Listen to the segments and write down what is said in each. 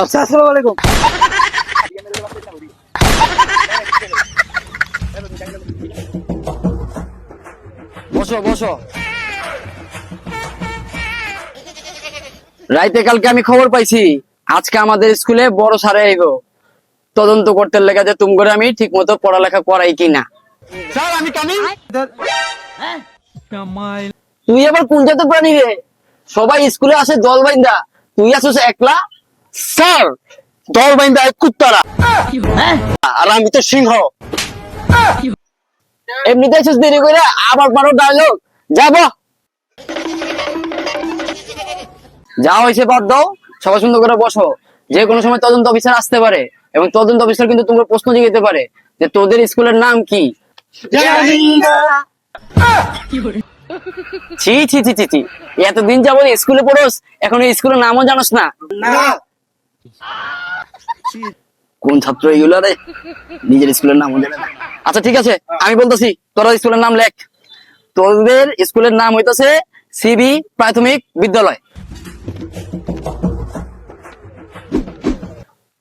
আচ্ছা, আসসালামু আলাইকুম। বসো বসো। রাইতে কালকে আমি খবর পাইছি আজকে আমাদের স্কুলে বড় স্যারে আইব তদন্ত করতে লেগে যে তুমি করে আমি ঠিক মতো পড়ালেখা করাই কিনা। স্যার আমি কামিং। তুই আবার কোন জাতের প্রাণী রে? সবাই স্কুলে আসে দল বাইন্দা, তুই আসিস একলা। স্যার দল বাইন্দা এক কুত্তারা, আর আমি তো সিংহ। এমনিতে এসেছিস দেরি করে আবার পারো ডায়লগ। যাবো যা হয়েছে বাদ দাও, সবাই সুন্দর করে বসো। যে কোনো সময় তদন্ত অফিসার আসতে পারে এবং তদন্ত অফিসার কিন্তু তোমার প্রশ্ন জিজ্ঞাসা পারে যে তোদের স্কুলের নাম কি। ছি ছি ছি ছি ছি, এতদিন যাবত স্কুলে পড়োস এখন এই স্কুলের নামও জানোস না? কোন ছাত্র এইগুলো রে, নিজের স্কুলের নামও জানে না। আচ্ছা ঠিক আছে, আমি বলতেছি তোরা স্কুলের নাম লেখ। তোদের স্কুলের নাম হইতেছে সিবি প্রাথমিক বিদ্যালয়।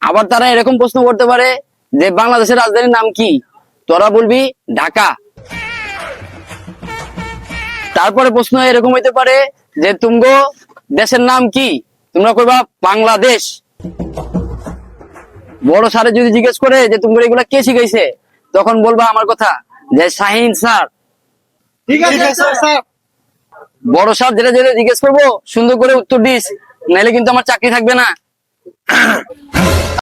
আবার তারা এরকম প্রশ্ন করতে পারে যে বাংলাদেশের রাজধানীর নাম কি? তোরা বলবি ঢাকা। তারপরে প্রশ্ন এরকম হইতে পারে যে তুমগো দেশের নাম কি? তোমরা কইবা বাংলাদেশ। বড় স্যারে যদি জিজ্ঞেস করে যে তোমরা এগুলা কে শিখাইছে, তখন বলবা আমার কথা যে শাহিন স্যার। ঠিক আছে স্যার। বড় স্যার যেটা যেটা জিজ্ঞেস করবো সুন্দর করে উত্তর দিস, নাইলে কিন্তু আমার চাকরি থাকবে না।